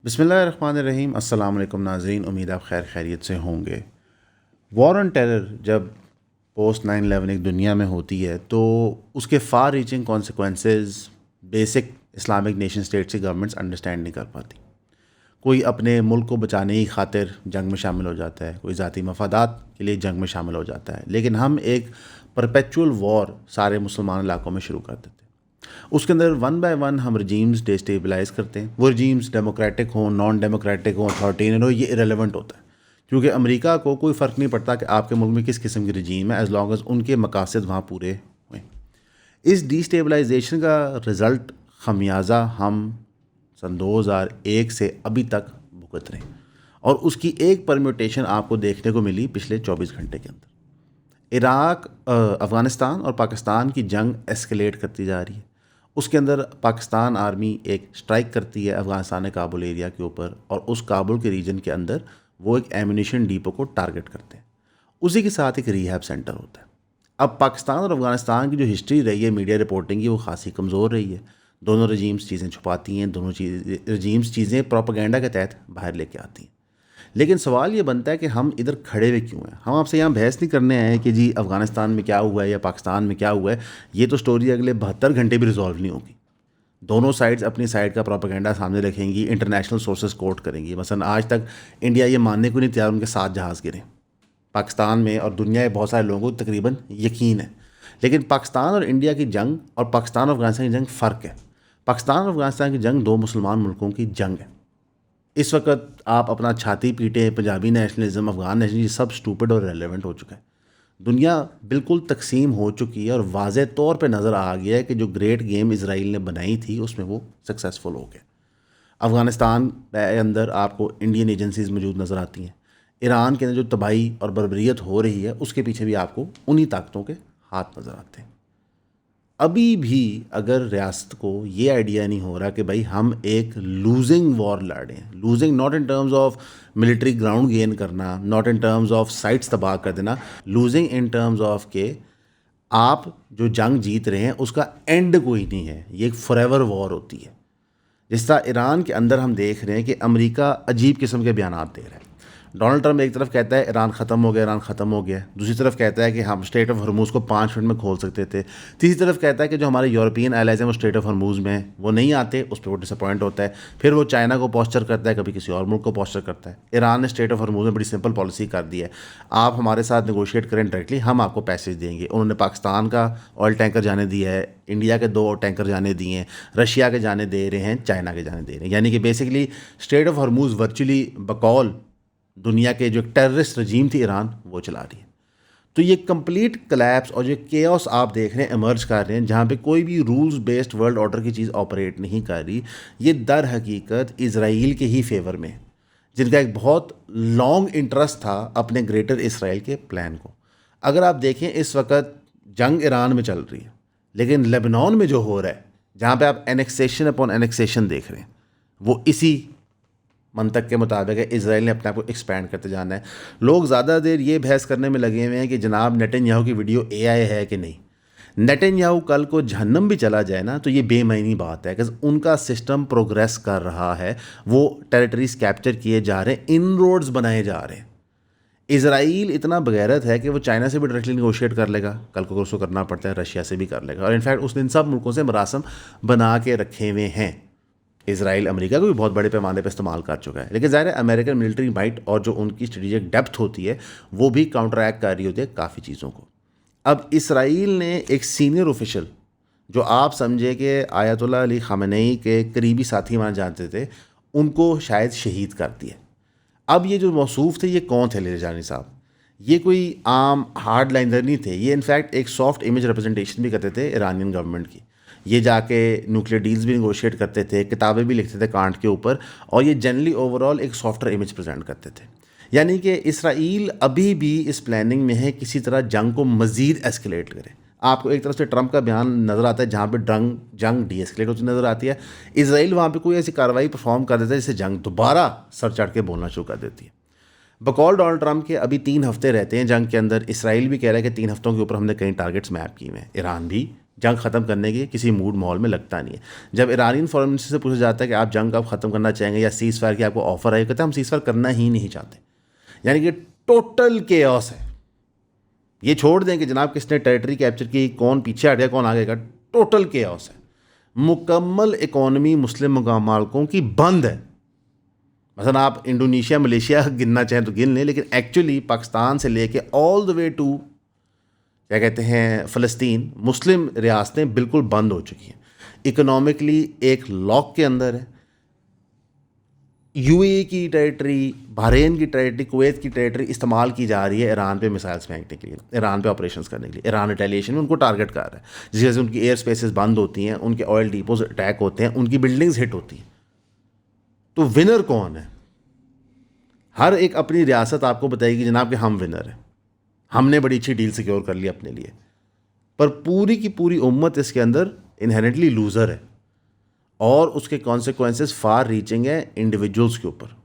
बिस्मिल्लाहिर्रहमानिर्रहीम। अस्सलाम वालेकुम नाज़रीन, उम्मीद आप खैर खैरियत से होंगे। वॉर ऑन टेरर जब पोस्ट 9/11 एक दुनिया में होती है तो उसके far reaching consequences basic Islamic nation states की गवर्नमेंट्स अंडरस्टैंड नहीं कर पाती। कोई अपने मुल्क को बचाने की खातिर जंग में शामिल हो जाता है, कोई ज़ाती मफादात के लिए जंग में शामिल हो जाता है, लेकिन हम एक परपेचुअल वॉर सारे मुसलमान इलाकों में शुरू कर देते हैं। उसके अंदर वन बाय वन हम रजीम्स डेस्टेबलाइज करते हैं। वो रजीम्स डेमोक्रेटिक हों, नॉन डेमोक्रेटिक हों, अथॉरिटेरियन हो, ये इरेलीवेंट होता है, क्योंकि अमेरिका को कोई फ़र्क नहीं पड़ता कि आपके मुल्क में किस किस्म की रजीम है, एज लॉन्ग एज उनके मकासद वहाँ पूरे हुए। इस डिस्टेबलाइजेशन का रिज़ल्ट खमियाजा हम सन 2001 से अभी तक भुगत रहे हैं, और उसकी एक परम्यूटेशन आपको देखने को मिली पिछले 24 घंटे के अंदर। इराक, अफ़गानिस्तान और पाकिस्तान की जंग एस्केलेट करती जा रही है। उसके अंदर पाकिस्तान आर्मी एक स्ट्राइक करती है अफ़गानिस्तान के काबुल एरिया के ऊपर, और उस काबुल के रीजन के अंदर वो एक एम्यूनेशन डिपो को टारगेट करते हैं। उसी के साथ एक रिहैब सेंटर होता है। अब पाकिस्तान और अफ़गानिस्तान की जो हिस्ट्री रही है मीडिया रिपोर्टिंग की, वो खासी कमज़ोर रही है। दोनों रजीम्स चीज़ें छुपाती हैं, दोनों रजीम्स चीज़ें प्रोपेगेंडा के तहत बाहर लेके आती हैं। लेकिन सवाल ये बनता है कि हम इधर खड़े हुए क्यों हैं। हम आपसे यहाँ बहस नहीं करने आए हैं कि जी अफ़गानिस्तान में क्या हुआ है या पाकिस्तान में क्या हुआ है। ये तो स्टोरी अगले 72 घंटे भी रिजॉल्व नहीं होगी। दोनों साइड्स अपनी साइड का प्रोपेगेंडा सामने रखेंगी, इंटरनेशनल सोर्सेज कोट करेंगी। मसलन आज तक इंडिया ये मानने को नहीं तैयार उनके 7 जहाज़ गिरे पाकिस्तान में, और दुनिया के बहुत सारे लोगों को तकरीबन यकीन है। लेकिन पाकिस्तान और इंडिया की जंग और पाकिस्तान और अफगानिस्तान की जंग फ़र्क है। पाकिस्तान और अफगानिस्तान की जंग दो मुसलमान मुल्कों की जंग है। इस वक्त आप अपना छाती पीटे पंजाबी नेशनलिज्म, अफगान नेशनलिज्म, सब स्टूपिड और रेलेवेंट हो चुका है। दुनिया बिल्कुल तकसीम हो चुकी है और वाज़े तौर पे नज़र आ गया है कि जो ग्रेट गेम इसराइल ने बनाई थी उसमें वो सक्सेसफुल हो गया। अफ़गानिस्तान के अंदर आपको इंडियन एजेंसीज़ मौजूद नज़र आती हैं। ईरान के अंदर जो तबाही और बर्बरियत हो रही है उसके पीछे भी आपको उन्हीं ताकतों के हाथ नज़र आते हैं। अभी भी अगर रियासत को ये आइडिया नहीं हो रहा कि भाई हम एक लूजिंग वॉर लड़ें, losing not in terms of military ground gain करना, not in terms of sites तबाह कर देना, लूजिंग इन टर्म्स ऑफ के आप जो जंग जीत रहे हैं उसका एंड कोई नहीं है, ये एक फॉरएवर वॉर होती है। जिस तरह ईरान के अंदर हम देख रहे हैं कि अमेरिका अजीब किस्म के बयान दे रहा है। डोनाल्ड ट्रंप एक तरफ कहता है ईरान ख़त्म हो गया, ईरान ख़त्म हो गया, दूसरी तरफ कहता है कि हम स्ट्रेट ऑफ हरमूज़ को 5 मिनट में खोल सकते थे, तीसरी तरफ कहता है कि जो हमारे यूरोपियन एलाइज हैं वो स्ट्रेट ऑफ हरमूज़ में वो नहीं आते, उस पर वो डिसअपॉइंट होता है। फिर वो चाइना को पोस्चर करता है, कभी किसी और मुल्क को पोस्चर करता है। ईरान ने स्ट्रेट ऑफ हरमूज़ में बड़ी सिंपल पॉलिसी कर दी है, आप हमारे साथ नेगोशिएट करें डायरेक्टली, हम आपको पैसेज देंगे। उन्होंने पाकिस्तान का ऑयल टैंकर जाने दिया है, इंडिया के 2 टैंकर जाने दिए हैं, रशिया के जाने दे रहे हैं, चाइना के जाने दे रहे हैं। यानी कि बेसिकली स्ट्रेट ऑफ हरमूज़ वर्चुअली बकौल दुनिया के जो टेररिस्ट रजीम थी ईरान वो चला रही है। तो ये कंप्लीट कोलैप्स और जो केओस आप देख रहे हैं इमर्ज कर रहे हैं, जहाँ पे कोई भी रूल्स बेस्ड वर्ल्ड ऑर्डर की चीज़ ऑपरेट नहीं कर रही, ये दर हकीकत इसराइल के ही फेवर में, जिनका एक बहुत लॉन्ग इंटरेस्ट था अपने ग्रेटर इसराइल के प्लान को। अगर आप देखें इस वक्त जंग ईरान में चल रही है, लेकिन लेबनान में जो हो रहा है, जहाँ पे आप एनेक्सेशन अपॉन एनेक्सेशन देख रहे हैं, वो इसी मंतक के मुताबिक है। इजराइल ने अपने आप को एक्सपैंड करते जाना है। लोग ज़्यादा देर ये बहस करने में लगे हुए हैं कि जनाब नेतन्याहू की वीडियो एआई है कि नहीं। नेतन्याहू कल को जहन्नम भी चला जाए ना तो ये बेमानी बात है कि उनका सिस्टम प्रोग्रेस कर रहा है, वो टेरिटरीज कैप्चर किए जा रहे हैं, इनरोड्स बनाए जा रहे हैं। इजराइल इतना बगैरत है कि वो चाइना से भी डायरेक्टली नेगोशिएट कर लेगा, कल को उसको करना पड़ता है रशिया से भी कर लेगा, और इनफैक्ट उसने इन सब मुल्कों से मरासम बना के रखे हुए हैं। इसराइल अमेरिका को भी बहुत बड़े पैमाने पर इस्तेमाल कर चुका है, लेकिन ज़ाहिर है अमेरिकन मिलिट्री माइट और जो उनकी स्ट्रेटेजिक डेप्थ होती है वो भी काउंटरैक्ट कर रही होती है काफ़ी चीज़ों को। अब इसराइल ने एक सीनियर ऑफिशियल जो आप समझे कि आयतुल्लाह अली ख़ामेनेई के करीबी साथी माने जाते थे, उनको शायद शहीद कर दिया। अब ये जो मौसूफ थे ये कौन थे लेजानी साहब? ये कोई आम हार्ड लाइनर नहीं थे, ये इनफैक्ट एक सॉफ्ट इमेज रिप्रेजेंटेशन भी करते थे ईरानियन गवर्नमेंट की। ये जाके न्यूक्लियर डील्स भी निगोशिएट करते थे, किताबें भी लिखते थे कांट के ऊपर, और ये जनरली ओवरऑल एक सॉफ्टवेयर इमेज प्रेजेंट करते थे। यानी कि इसराइल अभी भी इस प्लानिंग में है किसी तरह जंग को मज़ीद एस्केलेट करे। आपको एक तरफ से ट्रंप का बयान नज़र आता है जहाँ पे जंग डी एस्केलेट होती नज़र आती है, इसराइल वहाँ पे कोई ऐसी कार्रवाई परफॉर्म कर देता है जिससे जंग दोबारा सर चढ़ के बोलना शुरू कर देती है। बकौल डोनाल्ड ट्रंप के अभी 3 हफ्ते रहते हैं जंग के अंदर। इसराइल भी कह रहा है कि 3 हफ्तों के ऊपर हमने कई टारगेट्स मैप किए हैं। ईरान भी जंग ख़त्म करने के किसी मूड माहौल में लगता नहीं है। जब ईरानियन फॉरेन मिनिस्टर से पूछा जाता है कि आप जंग कब ख़त्म करना चाहेंगे या सीज़ फायर की आपको ऑफर है, कहते हैं हम सीज़ फायर करना ही नहीं चाहते। यानी कि टोटल केओस है। ये छोड़ दें कि जनाब किसने टेरिटरी कैप्चर की, कौन पीछे हट गया, कौन आगे का, टोटल केओस है। मुकम्मल इकॉनमी मुस्लिम मालिकों की बंद है। मसलन आप इंडोनेशिया मलेशिया गिनना चाहें तो गिन लें, लेकिन एक्चुअली पाकिस्तान से लेके ऑल द वे टू क्या कहते हैं फ़लस्तीन, मुस्लिम रियासतें बिल्कुल बंद हो चुकी हैं। इकोनॉमिकली एक लॉक के अंदर है। यूएई की टेरिटरी, बहरीन की टेरिटरी, कुवैत की टेरिटरी इस्तेमाल की जा रही है ईरान पे मिसाइल्स फेंकने के लिए, ईरान पे ऑपरेशंस करने के लिए। ईरान रिटेलिएशन में उनको टारगेट कर रहा है, जिस वजह से उनकी एयर स्पेसेस बंद होती हैं, उनके ऑयल डिपोज अटैक होते हैं, उनकी बिल्डिंग्स हिट होती हैं। तो विनर कौन है? हर एक अपनी रियासत आपको बताएगी जनाब कि हम विनर हैं, हमने बड़ी अच्छी डील सिक्योर कर ली अपने लिए। पर पूरी की पूरी उम्मत इसके अंदर इनहेरेंटली लूज़र है और उसके कॉन्सिक्वेंसेस फार रीचिंग है इंडिविजुअल्स के ऊपर।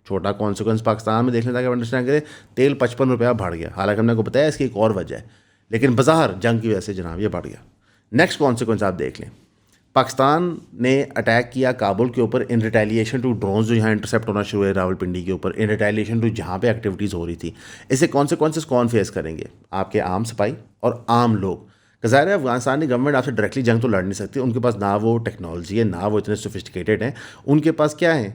छोटा कॉन्सिक्वेंस पाकिस्तान में देख लें ताकि आप अंडरस्टैंड करें, तेल 55 रुपया बढ़ गया, हालांकि हमने को बताया इसकी एक और वजह है, लेकिन बज़ाहिर जंग की वजह से जनाब ये बढ़ गया। नेक्स्ट कॉन्सिक्वेंस आप देख लें, पाकिस्तान ने अटैक किया काबुल के ऊपर इन रिटेलिएशन टू ड्रोन्स जो यहाँ इंटरसेप्ट होना शुरू हुए रावलपिंडी के ऊपर, इन रिटेलिएशन टू जहाँ पे एक्टिविटीज़ हो रही थी। इससे कॉन्सिक्वेंसेस कौन फेस करेंगे? आपके आम सिपाही और आम लोग। ज़ाहिर है अफगानिस्तान की गवर्नमेंट आपसे डायरेक्टली जंग तो लड़ नहीं सकती, उनके पास ना वो टेक्नोलॉजी है, ना वो इतने सोफिस्टिकेटेड हैं। उनके पास क्या है?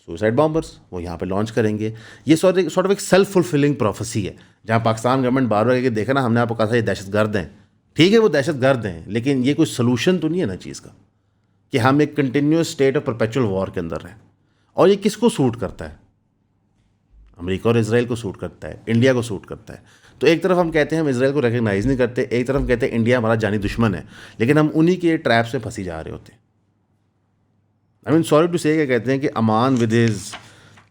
सुसाइड बॉम्बर्स, वो यहाँ पे लॉन्च करेंगे। ये सॉर्ट ऑफ एक सेल्फ फुलफिलिंग प्रोफेसी है, जहाँ पाकिस्तान गवर्नमेंट बार बार देखा ना, हमने आपको कहा था ये दहशतगर्द हैं, ठीक है वो दहशतगर्द हैं, लेकिन ये कोई सोल्यूशन तो नहीं है ना चीज़ का, कि हम एक continuous state of perpetual war के अंदर हैं। और ये किसको सूट करता है? अमेरिका और इसराइल को सूट करता है, इंडिया को सूट करता है। तो एक तरफ हम कहते हैं हम इसराइल को रिकग्नाइज़ नहीं करते, एक तरफ हम कहते हैं इंडिया हमारा जानी दुश्मन है, लेकिन हम उन्हीं के ट्रैप से फंसी जा रहे होते हैं। आई मीन सॉरी टू से, क्या कहते हैं कि a man with his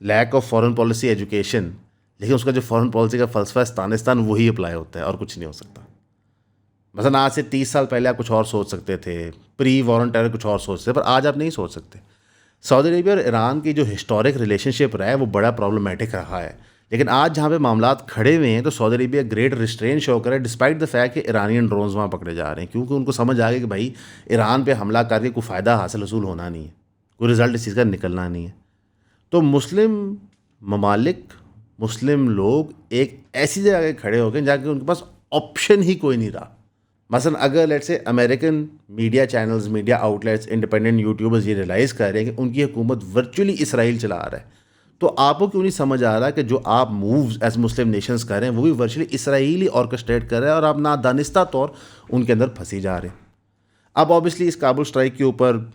lack of foreign policy education, लेकिन उसका जो फॉरेन पॉलिसी का फ़लसफ़ा अफ़गानिस्तान वही अप्लाई होता है और कुछ नहीं हो सकता। मसलन आज से 30 साल पहले आप कुछ और सोच सकते थे, प्री वॉर टेरर कुछ और सोचते थे, पर आज आप नहीं सोच सकते। सऊदी अरेबिया और ईरान की जो हिस्टोरिक रिलेशनशिप रहा है वो बड़ा प्रॉब्लमेटिक रहा है, लेकिन आज जहाँ पे मामलात खड़े हुए हैं तो Saudi Arabia great restrain show करे डिस्पाइट द फैक्ट कि ईरानियन ड्रोन्स वहाँ पकड़े जा रहे हैं, क्योंकि उनको समझ आ गया कि भाई ईरान पे हमला करके कोई फ़ायदा हासिल वसूल होना नहीं है, कोई रिज़ल्ट इस चीज़ का निकलना नहीं है। तो मुस्लिम ममालिक, मुस्लिम लोग एक ऐसी जगह खड़े हो गए जाके उनके पास ऑप्शन ही कोई नहीं रहा। मसलन अगर let's say American media channels, media outlets, independent YouTubers ये रियलाइज़ कर रहे हैं कि उनकी हुकूमत वर्चुअली इसराइल चला रहा है, तो आपको क्यों नहीं समझ आ रहा कि जो आप मूव्स एज मुस्लिम नेशंस कर रहे हैं वो भी वर्चुअली इसराइली ऑर्केस्ट्रेट कर रहे हैं और आप नादानिस्ता तौर उनके अंदर फंसी जा रहे हैं। अब ऑब्वियसली इस काबुल स्ट्राइक के ऊपर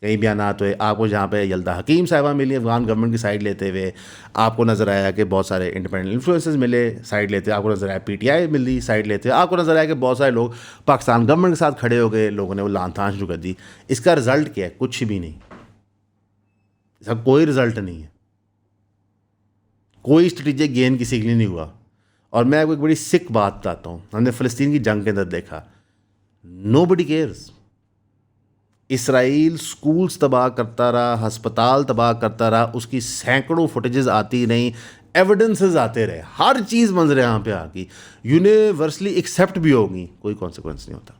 कई बयानात हुए, आपको जहाँ पे यल्दा हकीम साहिबा मिली अफगान गवर्नमेंट की साइड लेते हुए, आपको नज़र आया कि बहुत सारे इंडिपेंडेंट इन्फ्लुएंसर्स मिले साइड लेते, आपको नज़र आया पीटीआई मिली साइड लेते, आपको नज़र आया कि बहुत सारे लोग पाकिस्तान गवर्नमेंट के साथ खड़े हो गए, लोगों ने वो लान तान शुरू कर दी। इसका रिज़ल्ट क्या है? कुछ भी नहीं, इसका कोई रिज़ल्ट नहीं है, कोई स्ट्रेटेजिक गेन किसी के लिए नहीं हुआ। और मैं आपको एक बड़ी सिक बात बताता हूँ, हमने फ़लस्तीन की जंग के अंदर देखा, नोबडी केयर्स। इसराइल स्कूल्स तबाह करता रहा, हस्पताल तबाह करता रहा, उसकी सैकड़ों फुटेजेस आती रहीं, एविडेंसेस आते रहे, हर चीज़ मंजर यहाँ पे आ गई, यूनिवर्सली एक्सेप्ट भी होगी, कोई कॉन्सिक्वेंस नहीं होता।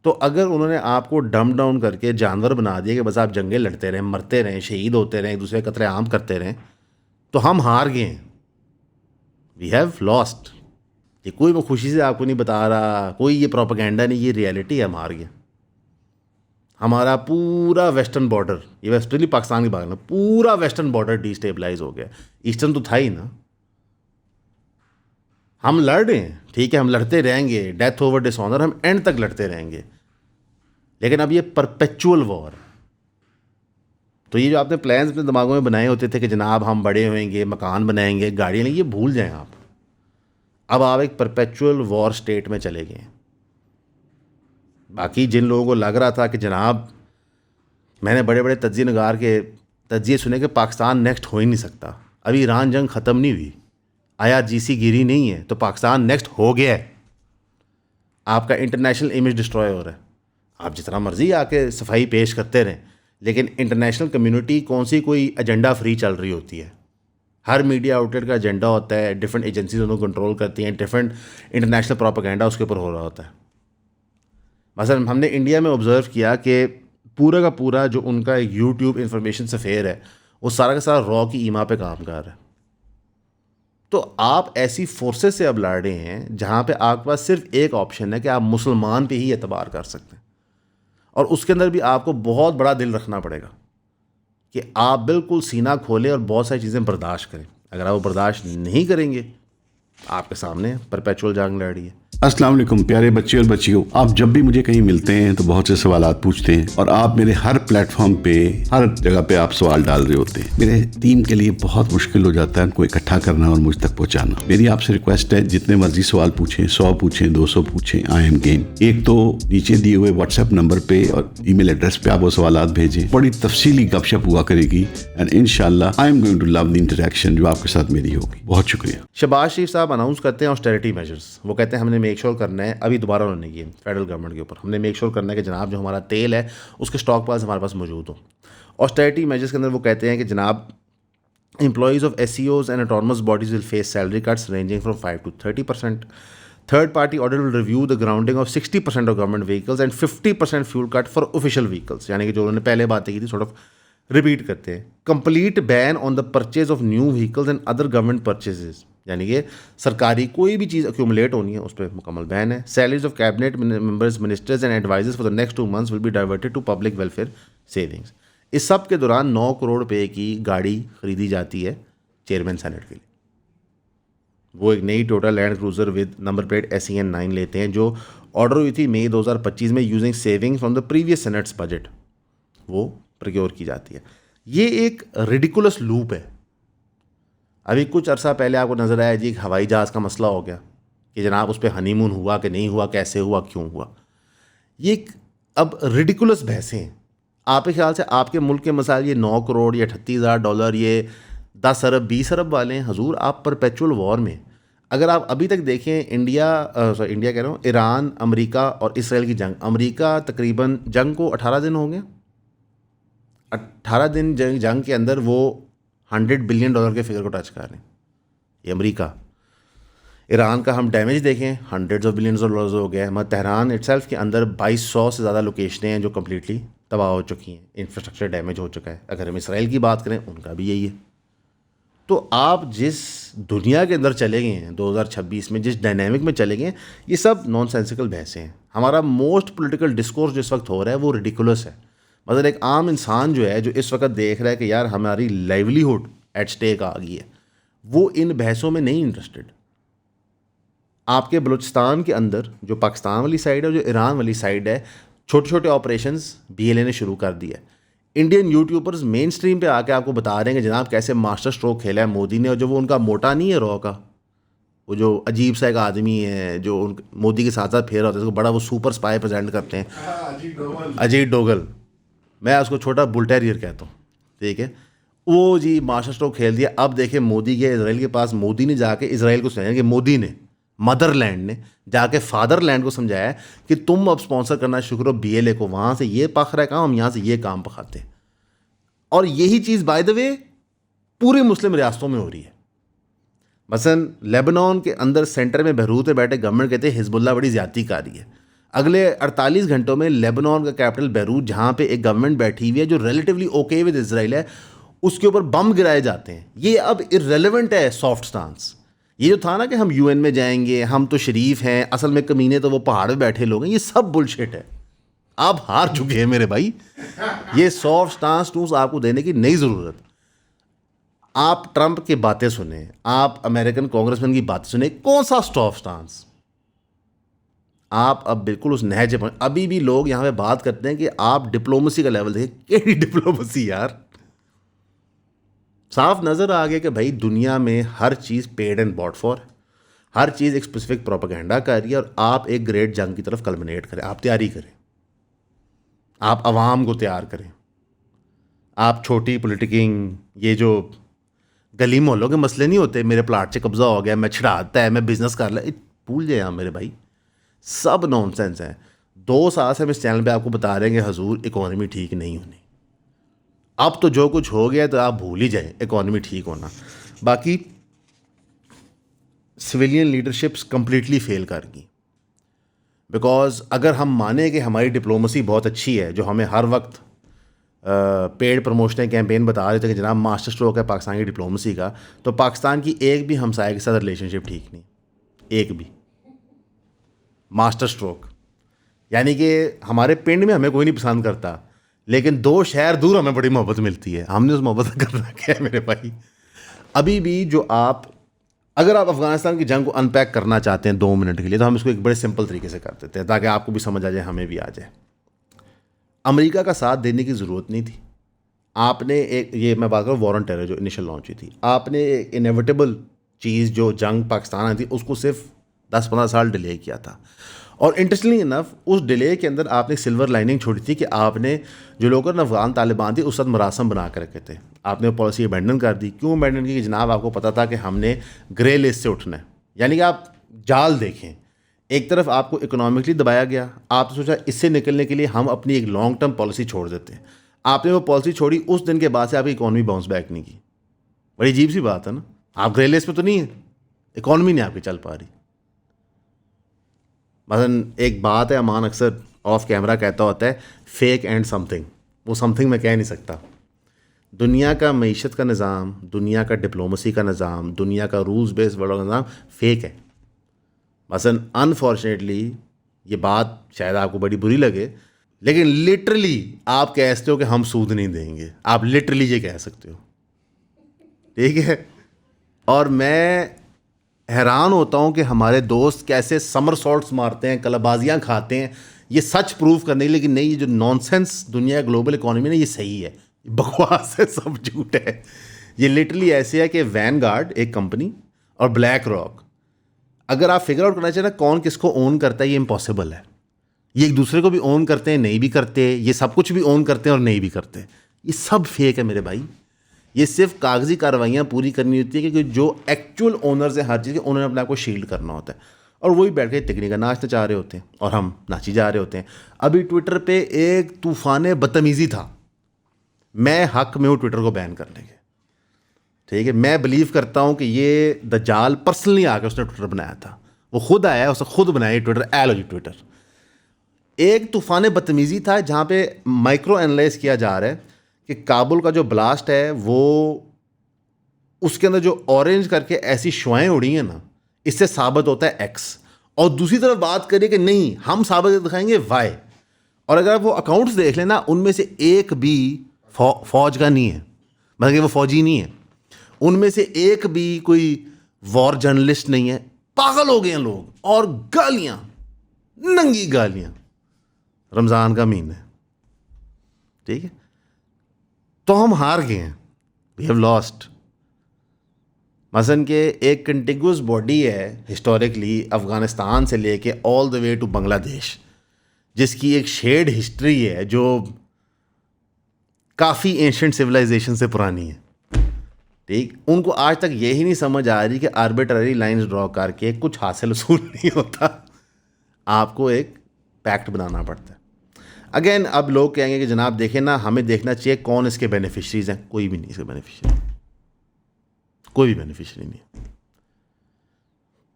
तो अगर उन्होंने आपको डम डाउन करके जानवर बना दिया कि बस आप जंगें लड़ते रहें, मरते रहें, शहीद होते रहें, एक दूसरे कतरे आम करते रहें, तो हम हार गए हैं, वी हैव लॉस्ट। ये कोई मैं खुशी से आपको नहीं बता रहा, कोई ये प्रोपेगेंडा नहीं, ये रियलिटी है, हम हार गए। हमारा पूरा वेस्टर्न बॉर्डर, ये वेस्टर्नली पाकिस्तान की बात में, पूरा वेस्टर्न बॉर्डर डिस्टेबलाइज हो गया। ईस्टर्न तो था ही ना। हम लड़ रहे हैं, ठीक है, हम लड़ते रहेंगे, डेथ ओवर डिसऑनर, हम एंड तक लड़ते रहेंगे, लेकिन अब ये परपेचुअल वॉर। तो ये जो आपने प्लान्स अपने दिमागों में बनाए होते थे कि जनाब हम बड़े होएंगे, मकान बनाएंगे, गाड़ियाँ लेंगे, ये भूल जाएं आप। अब आप एक परपेचुअल वॉर स्टेट में चले गए। बाकी जिन लोगों को लग रहा था कि जनाब, मैंने बड़े बड़े तज्ज़िये नगार के तज्ज़िये सुने कि पाकिस्तान नेक्स्ट हो ही नहीं सकता, अभी ईरान जंग ख़त्म नहीं हुई, IRGC गिरी नहीं है, तो पाकिस्तान नेक्स्ट हो गया है। आपका इंटरनेशनल इमेज डिस्ट्रॉय हो रहा है। आप जितना मर्जी आके सफाई पेश करते रहें, लेकिन इंटरनेशनल कम्युनिटी कौन सी कोई एजेंडा फ्री चल रही होती है? हर मीडिया आउटलेट का एजेंडा होता है, डिफरेंट एजेंसीज उनको कंट्रोल करती हैं, डिफरेंट इंटरनेशनल प्रोपेगेंडा उसके ऊपर हो रहा होता है। मसलन हमने इंडिया में ऑब्ज़र्व किया कि पूरा का पूरा जो उनका यूट्यूब इंफॉर्मेशन सफ़ेयर है वो सारा का सारा रॉ की ईमा पे काम कर रहा है। तो आप ऐसी फोर्सेस से अब लड़ रहे हैं जहाँ पे आपके पास सिर्फ एक ऑप्शन है कि आप मुसलमान पे ही एतबार कर सकते हैं, और उसके अंदर भी आपको बहुत बड़ा दिल रखना पड़ेगा कि आप बिल्कुल सीना खोलें और बहुत सारी चीज़ें बर्दाश्त करें। अगर आप वो बर्दाश्त नहीं करेंगे, आपके सामने परपेचुअल जंग लड़ रही है। अस्सलाम वालेकुम प्यारे बच्चे और बच्चियों, आप जब भी मुझे कहीं मिलते हैं तो बहुत से सवालात पूछते हैं और आप मेरे हर प्लेटफॉर्म पे, हर जगह पे आप सवाल डाल रहे होते हैं। मेरे टीम के लिए बहुत मुश्किल हो जाता है उनको इकट्ठा करना और मुझ तक पहुंचाना। मेरी आपसे रिक्वेस्ट है, जितने मर्जी सवाल पूछें, 100 पूछें, 200 पूछें, आई एम गेम। एक तो नीचे दिए हुए व्हाट्सएप नंबर पे और ईमेल एड्रेस पे आप वो सवालात भेजें, बड़ी तफसीली गपशप हुआ करेगी एंड इंशाल्लाह I am going to love the interaction जो आपके साथ मेरी होगी। बहुत शुक्रिया। शहबाज शरीफ साहब अनाउंस करते हैं ऑस्टेरिटी मेजर्स। वो कहते हैं हमने मेक श्योर करना है, अभी दोबारा उन्होंने किए फेडरल गवर्नमेंट के ऊपर, हमने मेक श्योर करना है कि जनाब जो हमारा तेल है उसके स्टॉक पास हमारे पास मौजूद हो। ऑस्टेरिटी मेजर्स के अंदर वो कहते हैं कि जनाब employees of SCOs and autonomous bodies will face salary cuts ranging from 5 to 30%। Third party audit will review the grounding of 60% of government vehicles and 50% fuel cut for official vehicles. यानी कि जो उन्होंने पहले बातें की थी सॉर्ट ऑफ रिपीट करते हैं। Complete ban on the purchase of new vehicles and other government purchases, यानी कि सरकारी कोई भी चीज़ एक्यूमुलेट होनी है उस पर मुकम्मल बैन है। Salaries of cabinet members, ministers and advisers for the next 2 months will be diverted to public welfare savings. इस सब के दौरान 9 करोड़ रुपए की गाड़ी खरीदी जाती है चेयरमैन सेनेट के लिए। वो एक नई total land cruiser with number plate SEN 9 लेते हैं, जो ऑर्डर हुई थी मई 2025 में using saving from the previous senate's budget, वो प्रोक्योर की जाती है। ये एक रिडिकुलस लूप है। अभी कुछ अरसा पहले आपको नज़र आया जी एक हवाई जहाज़ का मसला हो गया कि जनाब उस पर हनीमून हुआ कि नहीं हुआ, कैसे हुआ, क्यों हुआ। ये अब रिडिकुलस बहसें हैं। आपके ख्याल से आपके मुल्क के मसाइल ये 9 करोड़ या $38,000 ये 10 अरब 20 अरब वाले हैं। हजूर आप परपेचुअल वॉर में, अगर आप अभी तक देखें इंडिया कह रहा हूँ, ईरान, अमेरिका और इसराइल की जंग, अमेरिका तकरीबन जंग को 18 दिन हो गए। 18 दिन जंग के अंदर वो $100 बिलियन के फिगर को टच कर रहे हैं, ये अमेरिका। ईरान का हम डैमेज देखें, $100 of billions हो गया है। मगर तेहरान इटसेल्फ के अंदर 2200 से ज़्यादा लोकेशनें हैं जो कम्प्लीटली तबाह हो चुकी हैं, इंफ्रास्ट्रक्चर डैमेज हो चुका है। अगर हम इसराइल की बात करें, उनका भी यही है। तो आप जिस दुनिया के अंदर चले गए हैं 2026 में, जिस डायनेमिक में चले गए हैं, ये सब नॉनसेंसिकल बहसें हैं। हमारा मोस्ट पॉलिटिकल डिस्कोर्स जिस वक्त हो रहा है वो रिडिकुलस है। मतलब एक आम इंसान जो है, जो इस वक्त देख रहा है कि यार हमारी लाइवलीहुड एट स्टेक आ गई है, वो इन बहसों में नहीं इंटरेस्टेड। आपके बलूचिस्तान के अंदर जो पाकिस्तान वाली साइड है और जो ईरान वाली साइड है, छोटे छोटे ऑपरेशंस BLA ने शुरू कर दिया है। इंडियन यूट्यूबर्स मेन स्ट्रीम पे आके आपको बता रहे हैं कि जनाब कैसे मास्टर स्ट्रोक खेला है मोदी ने। और जो वो उनका मोटा नहीं है रॉ का, वो जो अजीब सा एक आदमी है जो मोदी के साथ साथ फेर होता है, उसको बड़ा वो सुपर स्पाई प्रेजेंट करते हैं, अजीत डोगल। मैं उसको छोटा बुल टेरियर कहता हूँ, ठीक है। वो जी मास्टर स्ट्रोक खेल दिया। अब देखे मोदी के इसराइल के पास, मोदी ने जाके इसराइल को समझाया कि मोदी ने, मदरलैंड ने जाके फादरलैंड को समझाया कि तुम अब स्पॉन्सर करना शुरू करो BLA को। वहाँ से ये पख रहा है काम, हम यहाँ से ये काम पखाते हैं। और यही चीज़ बाय द वे पूरी मुस्लिम रियासतों में हो रही है। मसलन लेबनान के अंदर सेंटर में बेरूत में बैठे गवर्नमेंट कहते हैं हिजबुल्लाह बड़ी ज़्यादती कर रही है। अगले 48 घंटों में लेबनान का कैपिटल बेरूत, जहाँ पे एक गवर्नमेंट बैठी हुई है जो रिलेटिवली ओके विद इसराइल है, उसके ऊपर बम गिराए जाते हैं। ये अब इररेलेवेंट है सॉफ्ट स्टांस। ये जो था ना कि हम UN में जाएंगे, हम तो शरीफ हैं, असल में कमीने तो वो पहाड़ पे बैठे लोग हैं, ये सब बुलशिट है। आप हार चुके हैं मेरे भाई। ये सॉफ्ट स्टांस टूस आपको देने की नई ज़रूरत। आप ट्रंप की बातें सुने, आप अमेरिकन कांग्रेसमैन की बातें सुने, कौन सा सॉफ्ट स्टांस? आप अब बिल्कुल उस नहज पर। अभी भी लोग यहाँ पे बात करते हैं कि आप डिप्लोमेसी का लेवल देखें। केड़ी डिप्लोमेसी यार? साफ नज़र आ गया कि भाई दुनिया में हर चीज़ पेड एंड बॉट फॉर, हर चीज़ एक स्पेसिफिक प्रोपेगेंडा कर रही है और आप एक ग्रेट जंग की तरफ कल्मिनेट करें। आप तैयारी करें, आप अवाम को तैयार करें। आप छोटी पॉलिटिकिंग, ये जो गली मोहल्लों के मसले नहीं होते, मेरे प्लाट से कब्जा हो गया, मैं छिड़ाता है, मैं बिजनेस कर ला, भूल जाए आप मेरे भाई, सब नॉनसेंस है। 2 साल से हम इस चैनल पे आपको बता रहे हैं कि हजूर इकॉनमी ठीक नहीं होनी। अब तो जो कुछ हो गया तो आप भूल ही जाएं इकॉनमी ठीक होना। बाकी सिविलियन लीडरशिप्स कंप्लीटली फेल कर गई। बिकॉज अगर हम माने कि हमारी डिप्लोमेसी बहुत अच्छी है, जो हमें हर वक्त पेड प्रमोशनल कैंपेन बता रहे थे कि जनाब मास्टर स्ट्रोक है पाकिस्तान की डिप्लोमेसी का, तो पाकिस्तान की एक भी हमसाये के साथ रिलेशनशिप ठीक नहीं, एक भी। मास्टर स्ट्रोक यानी कि हमारे पिंड में हमें कोई नहीं पसंद करता, लेकिन 2 शहर दूर हमें बड़ी मोहब्बत मिलती है। हमने उस मोहब्बत का करना क्या है मेरे भाई। अभी भी जो अगर आप अफ़गानिस्तान की जंग को अनपैक करना चाहते हैं 2 मिनट के लिए, तो हम इसको एक बड़े सिंपल तरीके से कर देते हैं ताकि आपको भी समझ आ जाए, हमें भी आ जाए। अमेरिका का साथ देने की ज़रूरत नहीं थी। आपने ये मैं बात करूँ वॉर ऑन टेरर जो इनिशियल लॉन्च हुई थी, आपने एक इनेविटेबल चीज़ जो जंग पाकिस्तान आई थी उसको सिर्फ 10-15 साल डिले किया था। और इंटरेस्टिंगली इनफ उस डिले के अंदर आपने सिल्वर लाइनिंग छोड़ी थी कि आपने जो लोग अफ़गान तालिबान थी उस वक्त मरासम बना कर रखे थे, आपने वो पॉलिसी अबेंडन कर दी। क्यों अबेंडन की? कि जनाब आपको पता था कि हमने ग्रे लिस्ट से उठना है। यानी कि आप जाल देखें, एक तरफ आपको इकोनॉमिकली दबाया गया, आपने सोचा इससे निकलने के लिए हम अपनी एक लॉन्ग टर्म पॉलिसी छोड़ देते हैं। आपने वो पॉलिसी छोड़ी, उस दिन के बाद से आपकी इकॉनमी बाउंस बैक नहीं की। बड़ी अजीब सी बात है ना, आप ग्रे लिस्ट पे तो नहीं है, इकॉनमी नहीं आपकी चल पा रही। मसलन एक बात है, अमान अक्सर ऑफ कैमरा कहता होता है फेक एंड समथिंग, वो समथिंग मैं कह नहीं सकता। दुनिया का मईशत का निज़ाम, दुनिया का डिप्लोमेसी का निज़ाम, दुनिया का रूल्स बेस्ड वर्ल्ड का निज़ाम फेक है। मसलन अनफॉर्चुनेटली ये बात शायद आपको बड़ी बुरी लगे, लेकिन लिटरली आप कह सकते हो कि हम सूद नहीं देंगे, आप लिटरली ये कह सकते हो, ठीक है। और मैं हैरान होता हूँ कि हमारे दोस्त कैसे समरसॉल्ट्स मारते हैं, कलाबाजियाँ खाते हैं ये सच प्रूव करने के लिए कि नहीं, ये जो नॉनसेंस दुनिया ग्लोबल इकोनॉमी में ये सही है, बकवास है, सब झूठ है। ये लिटरली ऐसे है कि वैनगार्ड एक कंपनी और ब्लैक रॉक, अगर आप फिगर आउट करना चाहिए ना कौन किसको ओन करता है, ये इम्पॉसिबल है। ये एक दूसरे को भी ओन करते हैं, नहीं भी करते, ये सब कुछ भी ओन करते हैं और नहीं भी करते। ये सब फेक है मेरे भाई। ये सिर्फ कागजी कार्रवाइयाँ पूरी करनी होती है क्योंकि जो एक्चुअल ओनर्स हैं हर चीज़ के, उन्होंने अपने आप को शील्ड करना होता है, और वही बैठ के तकनीक का नाचते चाह रहे होते हैं और हम नाची जा रहे होते हैं। अभी ट्विटर पे एक तूफान बदतमीज़ी था, मैं हक में हूँ ट्विटर को बैन करने के, ठीक है। मैं बिलीव करता हूँ कि ये दज्जाल पर्सनली आकर उसने ट्विटर बनाया था, वो खुद आया, उसने खुद बनाया ट्विटर, एलॉजी ट्विटर। एक तूफान बदतमीज़ी था जहाँ पे माइक्रो एनालाइज किया जा रहा है कि काबुल का जो ब्लास्ट है वो उसके अंदर जो ऑरेंज करके ऐसी शुआएं उड़ी हैं ना, इससे साबित होता है एक्स, और दूसरी तरफ बात करिए कि नहीं हम साबित दिखाएंगे वाई। और अगर आप वो अकाउंट्स देख लेना, उनमें से एक भी फौज का नहीं है, मतलब कि वो फौजी नहीं है, उनमें से एक भी कोई वॉर जर्नलिस्ट नहीं है। पागल हो गए हैं लोग, और गालियां, नंगी गालियां। रमज़ान का महीना है, ठीक है, तो हम हार गए हैं, वी हैव लॉस्ट। मसलन के एक कंटिगुअस बॉडी है हिस्टोरिकली अफ़गानिस्तान से लेके all the way to Bangladesh, जिसकी एक शेयर्ड हिस्ट्री है जो काफ़ी एंशिएंट सिविलाइजेशन से पुरानी है, ठीक। उनको आज तक यही नहीं समझ आ रही कि आर्बिट्ररी लाइंस ड्रॉ करके कुछ हासिल वसूल नहीं होता, आपको एक पैक्ट बनाना पड़ता है। अगेन अब लोग कहेंगे कि जनाब देखें ना, हमें देखना चाहिए कौन इसके बेनिफिशरीज हैं। कोई भी नहीं इसके बेनिफिशरी, कोई भी बेनिफिशरी नहीं है।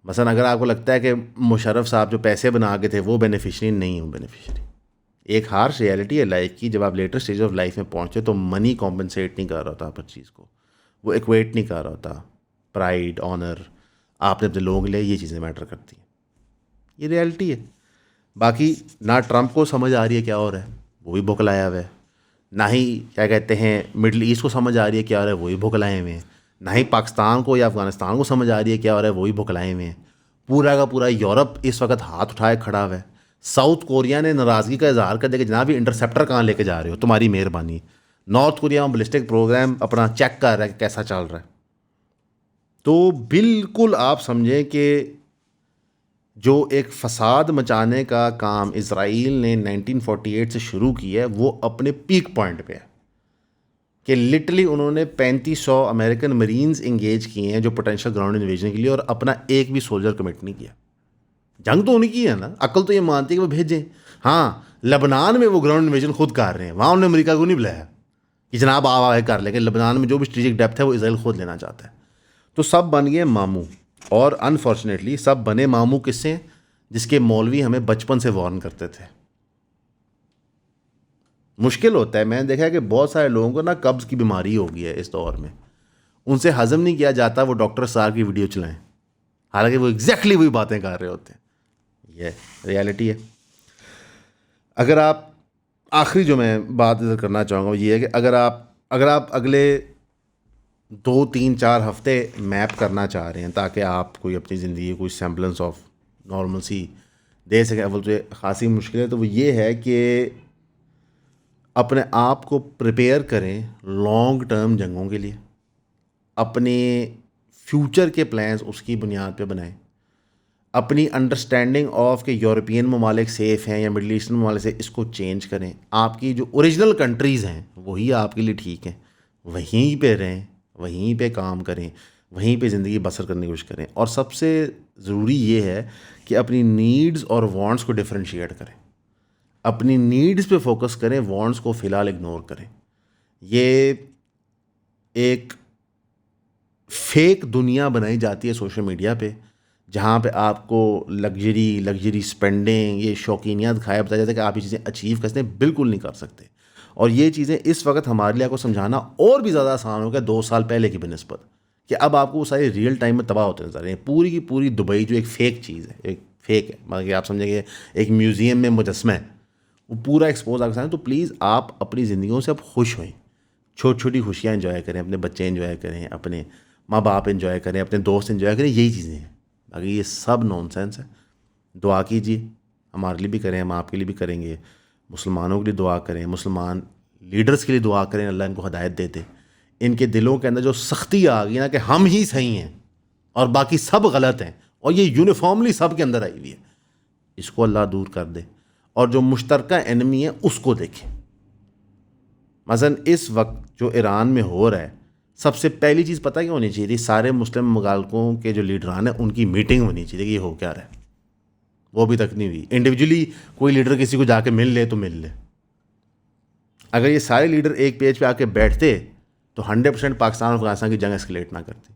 मसलन अगर आपको लगता है कि मुशर्रफ साहब जो पैसे बना के थे वो बेनिफिशरी, नहीं हो बेनिफिशरी। एक हार्श रियलिटी है लाइफ की, जब आप लेटर स्टेज ऑफ लाइफ में पहुँचे तो मनी कॉम्पनसेट नहीं कर रहा होता हर चीज़ को, वो इक्वेट नहीं कर रहा होता। प्राइड, ऑनर, आपने अपने लोग ले, ये चीज़ें मैटर करती हैं, ये रियलिटी है। बाकी ना ट्रंप को समझ आ रही है क्या हो रहा है, वो भी भुखलाया हुआ है, ना ही क्या कहते हैं मिडल ईस्ट को समझ आ रही है क्या हो रहा है, वो भी भुखलाए हुए हैं, ना ही पाकिस्तान को या अफ़गानिस्तान को समझ आ रही है क्या हो रहा है, वो भी भुखलाए हुए हैं। पूरा का पूरा यूरोप इस वक्त हाथ उठाए खड़ा हुआ है। साउथ कोरिया ने नाराज़गी का इजहार कर दिया कि जनाब ये इंटरसेप्टर कहाँ लेके जा रहे हो, तुम्हारी मेहरबानी। नॉर्थ कोरिया में बैलिस्टिक प्रोग्राम अपना चेक कर रहा है कि कैसा चल रहा है। तो बिल्कुल आप समझें कि जो एक फसाद मचाने का काम इज़राइल ने 1948 से शुरू किया है, वो अपने पीक पॉइंट पे है कि लिटरली उन्होंने 3500 अमेरिकन मरीन्स इंगेज किए हैं जो पोटेंशियल ग्राउंड इन्वेजन के लिए, और अपना एक भी सोल्जर कमिट नहीं किया। जंग तो उन्हीं की है ना, अकल तो ये मानती है कि वो भेजें। हाँ, लेबनान में वो ग्राउंड इन्वेजन खुद कर रहे हैं, वहाँ उन्होंने अमेरिका को नहीं बुलाया कि जनाब आप आगे कर लें, लेबनान में जो भी स्ट्रेटेजिक डेप्थ है वो इसराइल खुद लेना चाहता है। तो सब बन गए मामू, और अनफॉर्चुनेटली सब बने मामू किससे? जिसके मौलवी हमें बचपन से वार्न करते थे। मुश्किल होता है, मैंने देखा है कि बहुत सारे लोगों को ना कब्ज़ की बीमारी हो गई है इस दौर में, उनसे हज़म नहीं किया जाता वो डॉक्टर साहब की वीडियो चलाएं, हालांकि वो एग्जैक्टली वही बातें कर रहे होते हैं। ये रियलिटी है। अगर आप, आखिरी जो मैं बात इधर करना चाहूँगा वो ये है कि अगर आप अगले 2 3 4 हफ्ते मैप करना चाह रहे हैं ताकि आप कोई अपनी ज़िंदगी कोई सेम्बलेंस ऑफ नॉर्मलसी दे सकें, अव्वल तो ये खासी मुश्किल है, तो वो ये है कि अपने आप को प्रिपेयर करें लॉन्ग टर्म जंगों के लिए, अपने फ्यूचर के प्लान्स उसकी बुनियाद पे बनाएं, अपनी अंडरस्टैंडिंग ऑफ के यूरोपियन ममालिक सेफ़ हैं या मिडल ईस्टर्न ममालिक से इसको चेंज करें। आपकी जो ओरिजिनल कंट्रीज़ हैं वही आपके लिए ठीक हैं, वहीं पे रहें, वहीं पे काम करें, वहीं पे ज़िंदगी बसर करने की कोशिश करें। और सबसे ज़रूरी ये है कि अपनी नीड्स और वांट्स को डिफरेंशिएट करें, अपनी नीड्स पे फोकस करें, वांट्स को फ़िलहाल इग्नोर करें। ये एक फेक दुनिया बनाई जाती है सोशल मीडिया पे, जहाँ पे आपको लग्जरी स्पेंडिंग, ये शौकीनियात दिखाया बताया जाता है कि आप ये चीज़ें अचीव कर सकते हैं, बिल्कुल नहीं कर सकते। और ये चीज़ें इस वक्त हमारे लिए आपको समझाना और भी ज़्यादा आसान हो गया 2 साल पहले की बनस्बत, कि अब आपको वो सारी रियल टाइम में तबाह होते नजर आ रहे हैं। पूरी की पूरी दुबई जो एक फ़ेक चीज़ है, एक फ़ेक है, मतलब कि आप समझेंगे एक म्यूज़ियम में मुजस्मा है, वो पूरा एक्सपोज आपके सामने। तो प्लीज़ आप अपनी ज़िंदगियों से अब खुश होएं, छोटी छोटी खुशियाँ एंजॉय करें, अपने बच्चे एंजॉय करें, अपने माँ बाप एंजॉय करें, अपने दोस्त एंजॉय करें, यही चीज़ें हैं। बाकी ये सब नॉनसेंस है। दुआ कीजिए, हमारे लिए भी करें, हम आपके लिए भी करेंगे, मुसलमानों के लिए दुआ करें, मुसलमान लीडर्स के लिए दुआ करें, अल्लाह इनको हदायत दे दे। इनके दिलों के अंदर जो सख्ती आ गई ना कि हम ही सही हैं और बाकी सब गलत हैं, और ये यूनिफॉर्मली सब के अंदर आई हुई है, इसको अल्लाह दूर कर दे। और जो मुश्तरका एनिमी है उसको देखें। मसलन इस वक्त जो ईरान में हो रहा है, सबसे पहली चीज़ पता क्या होनी चाहिए थी? सारे मुस्लिम ममालिकों के जो लीडरान हैं उनकी मीटिंग होनी चाहिए थी कि ये हो क्या रहा है। वो अभी तक नहीं हुई। इंडिविजुअली कोई लीडर किसी को जाके मिल ले तो मिल ले। अगर ये सारे लीडर एक पेज पे आके बैठते तो 100% पाकिस्तान और अफगानिस्तान की जंग एस्केलेट ना करती।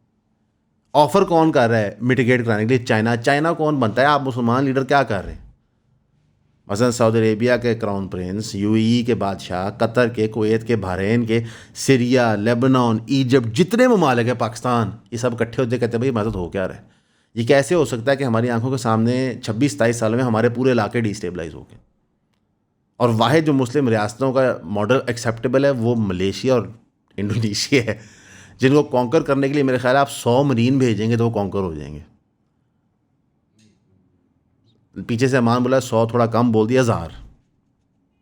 ऑफ़र कौन कर रहा है मिटिगेट कराने के लिए? चाइना कौन बनता है? आप मुसलमान लीडर क्या कर रहे हैं? मसलन सऊदी अरेबिया के क्राउन प्रिंस, यूएई के बादशाह, कतर के, कुवैत के, बहरीन के, सीरिया, लेबनान, इजिप्ट, जितने ममालिक है, पाकिस्तान, ये सब इकट्ठे होते कहते हैं भाई मदद हो क्या रहा है। ये कैसे हो सकता है कि हमारी आंखों के सामने 26-27 साल में हमारे पूरे इलाके डिस्टेबलाइज हो गए, और वाहिद जो मुस्लिम रियासतों का मॉडल एक्सेप्टेबल है वो मलेशिया और इंडोनेशिया है, जिनको कॉन्कर करने के लिए मेरे ख्याल आप 100 मरीन भेजेंगे तो वो कॉन्कर हो जाएंगे। पीछे से अमान बोला 100 थोड़ा कम बोल दिया, 1000।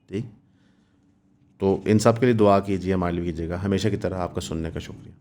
ठीक, तो इन सब के लिए दुआ कीजिए, हमारे लिए कीजिएगा। हमेशा की तरह आपका सुनने का शुक्रिया।